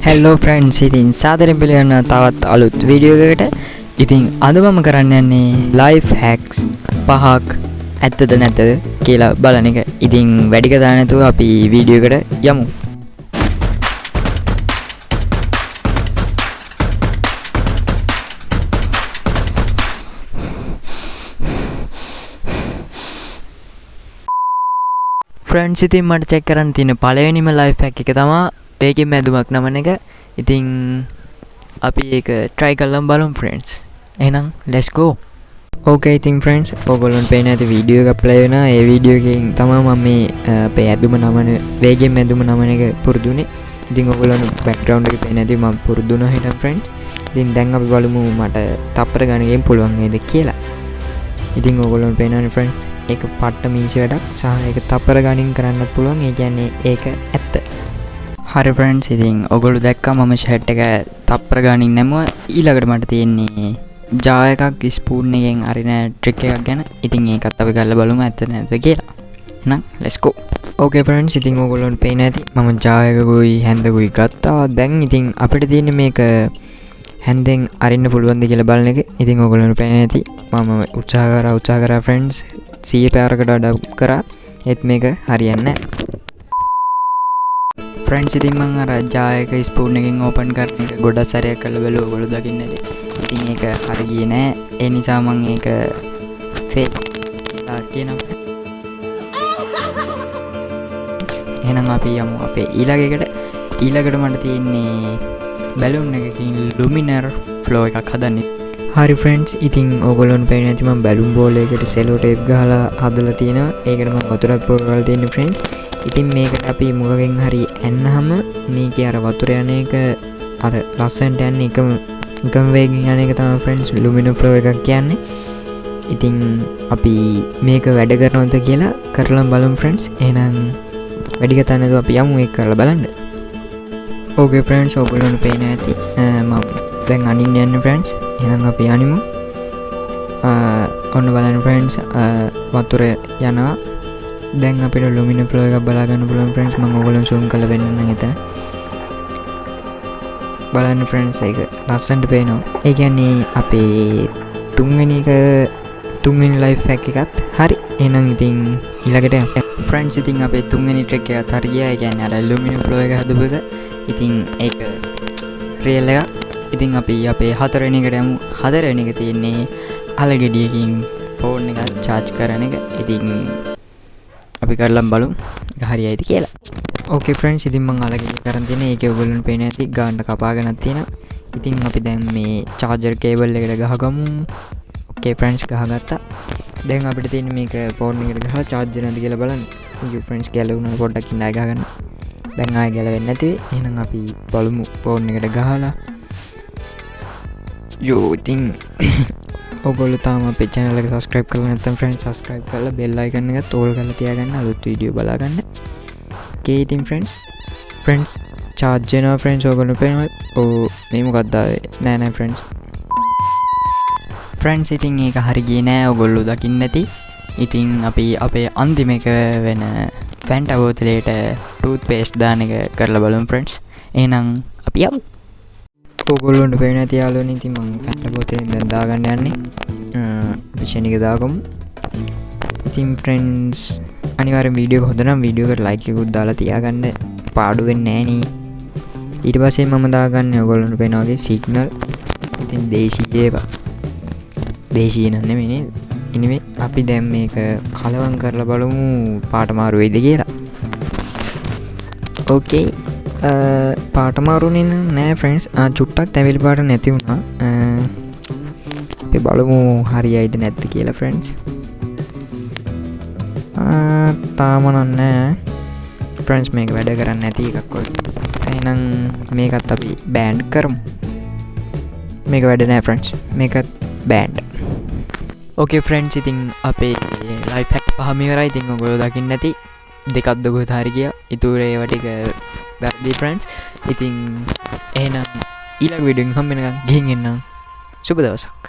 Hello friends, ඉතින් සාදරයෙන් පිළිගන්න තවත් අලුත් වීඩියෝ එකකට. ඉතින් අද මම කරන්න යන්නේ life hacks 5ක් ඇත්තද නැද්ද කියලා බලන එක. ඉතින් වැඩි කතා නැතුව අපි වීඩියෝ එකට යමු. friends, ඉතින් මට check කරන්න තියෙන පළවෙනිම life hack එක තමයි බේකින් මැදුමක් නමන එක. ඉතින් අපි ඒක try කරලා බලමු friends. එහෙනම් let's go. Okay ඉතින් friends, ඔයගොල්ලන්ට පේන ඇති වීඩියෝ එකක් play වෙනවා. ඒ වීඩියෝ එකෙන් තමයි මම මේ අපේ ඇදුම නමන වේගෙන් මැදුම නමන එක පුරුදුනේ. ඉතින් ඔයගොල්ලන්ට background එකේ පේන ඇති මම පුරුදුනා හිටන් friends. ඉතින් දැන් අපි බලමු මට තප්පර ගණනකින් පුළුවන් වේද කියලා. ඉතින් ඔයගොල්ලන්ට පේනවනේ friends, ඒක පට්ට මීසි වැඩක් සහ ඒක තප්පර ගණනින් කරන්නත් පුළුවන්. ඒ කියන්නේ ඒක ඇත්ත. හරි friends, ඉතින් ඔයගොල්ලෝ දැක්කා මම ෂර්ට් එක තප්පර ගානින් නැමුවා. ඊළඟට මට තියෙන්නේ ජා එකක් ස්පූන් එකෙන් අරින ට්‍රික් එකක් ගැන. ඉතින් ඒකත් අපි කරලා බලමු ඇත්ත නැද්ද කියලා. එහෙනම් let's go. Okay friends, ඉතින් ඔයගොල්ලන්ට පේන ඇති මම ජා එකකුයි හැන්දකුයි ගත්තා. දැන් ඉතින් අපිට තියෙන්නේ මේක හැන්දෙන් අරින්න පුළුවන්ද කියලා බලන එක. ඉතින් ඔයගොල්ලන්ට පේන ඇති මම උත්සාහ කරා friends 100 පැයකට වඩා කරා. ඒත් මේක හරියන්නේ නැහැ. friends, ඉතින් මම අර ජා එක ස්පූන් එකෙන් ඕපන් කරන එක ගොඩක් සැරයක් කරලා බැලුවා. ඔයගොල්ලෝ දකින්න ඇති. ඉතින් ඒක හරි ගියේ නෑ. ඒ නිසා මම ඒක ෆේල් කියලා කියනවා. එහෙනම් අපි යමු අපේ ඊළඟට මට තියෙන්නේ බැලුන් එකකින් ලුමිනර් ෆ්ලෝ එකක් හදන්න. හරි friends, ඉතින් ඔයගොල්ලන්ට පේන ඇති මම බැලුන් බෝල් එකකට සෙලෝ ටේප් ගහලා හදලා තියෙනවා. ඒකට මම වතුරක් පුරවලා තියෙනවා friends. ඉතින් මේකට අපි මොකකින් හරි ඇන්නහම මේකේ අර වතුර යන එක අර ලස්සනට යන්නේ එකම වේගයෙන් යන එක තමයි friends ලුමිනර් ෆ්ලෝ එකක් කියන්නේ. ඉතින් අපි මේක වැඩ කරනවද කියලා කරලා බලමු friends. එහෙනම් වැඩි කතා නැතුව අපි යමු ඒක කරලා බලන්න. Okay friends, ඔයගොල්ලන්ට පේන ඇති මම දැන් අනින්න යන්නේ friends. එහෙනම් අපි අනිමු. ඔන්න බලන්න friends, වතුර යනවා. දැන් අපිට ලුමිනර් ෆ්ලෝ එකක් බලා ගන්න පුළුවන් friends. මම ඔයගොල්ලන් zoom කරලා වෙන්නන්න එතන. බලන්න friends, ඒක ලස්සනට පේනවා. ඒ කියන්නේ අපේ තුන්වෙනි life hack එකත් හරි. එහෙනම් ඉතින් ඊළඟට friends, ඉතින් අපේ තුන්වෙනි trick එකත් හරි ගියා. ඒ කියන්නේ අර ලුමිනර් ෆ්ලෝ එක හදපු එක. ඉතින් ඒක real එකක්. ඉතින් අපි අපේ හතරවෙනි එකට යමු. හතරවෙනි එක තියෙන්නේ අලගෙඩියකින් ෆෝන් එක charge කරන එක. ඉතින් අපි කරලා බලමු හරියයිද කියලා. Okay friends, ඉතින් මම අලගෙඩිය කරන් තියෙන්නේ. ඒකේ ඔයගොල්ලන්ට පේන ඇති ගාන්න කපාගෙනක් තියෙනවා. ඉතින් අපි දැන් මේ charger cable එකට ගහගමු. Okay friends, ගහගත්තා. දැන් අපිට තියෙන්නේ මේක ෆෝන් එකට ගහලා charge වෙනවද කියලා බලන්න. you friends, ගැලවුණා පොඩ්ඩක් ඉන්න ආය ගහගන්න. දැන් ආය ගැලවෙන්නේ නැති. එහෙනම් අපි බලමු ෆෝන් එකට ගහලා. ඉතින් ඔයගොල්ලෝ තාම අපේ channel එක subscribe කරලා නැත්නම් friends subscribe කරලා bell icon එකත් ඕල් කරලා තියාගන්න අලුත් වීඩියෝ බලා ගන්න. Okay ඉතින් friends charge වෙනවා friends. ඔයගොල්ලෝ පේනවා මේ මොකක්ද ආවේ නෑ friends. ඉතින් ඒක හරි ගියේ නෑ. ඔයගොල්ලෝ දකින්න ඇති. ඉතින් අපි අපේ අන්තිම එක වෙන Fanta බෝතලයට toothpaste දාන එක කරලා බලමු friends. එහෙනම් අපි යමු. ඔයගොල්ලන්ට පේන ඇති යාළුවනේ, ඉතින් මම Fanta බෝතලෙන් දැන් දාගන්න යන්නේ. විෂන් එක දාගමු. ඉතින් friends, අනිවාර්යෙන් වීඩියෝ එක හොඳ නම් වීඩියෝ එකට like එකකුත් දාලා තියාගන්න. පාඩු වෙන්නේ නැහැ නේ. ඊට පස්සේ මම දාගන්නේ ඔයගොල්ලන්ට පේන වගේ සිග්නල්. ඉතින් දේශීය ඒවා. දේශීය නෙමෙයි නේද? ඉනිමේ අපි දැන් මේක කලවම් කරලා බලමු පාට මාරු වෙයිද කියලා. Okay. පාට මාරුනේ නෑ friends. චුට්ටක් තැවිලි පාට නැති වුණා. අපි බලමු හරියයිද නැද්ද කියලා friends. තාම නෑ friends, මේක වැඩ කරන්නේ නැති එකක් වගේ. එහෙනම් මේකත් අපි බෑන්ඩ් කරමු. මේක වැඩ නෑ friends. මේකත් බෑන්ඩ්. Okay friends, ඉතින් අපේ life hack පහම ඉවරයි. ඉතින් ඔයගොල්ලෝ දකින්න ඇති දෙකක් දුකත් හරි ගියා. ඉතුරු ඒවා ටික වැරදි friends. ඉතින් එහෙනම් ඊළඟ වීඩියෝ එකෙන් හම්බ වෙනකන් ගිහින් එන්න. සුබ දවසක්.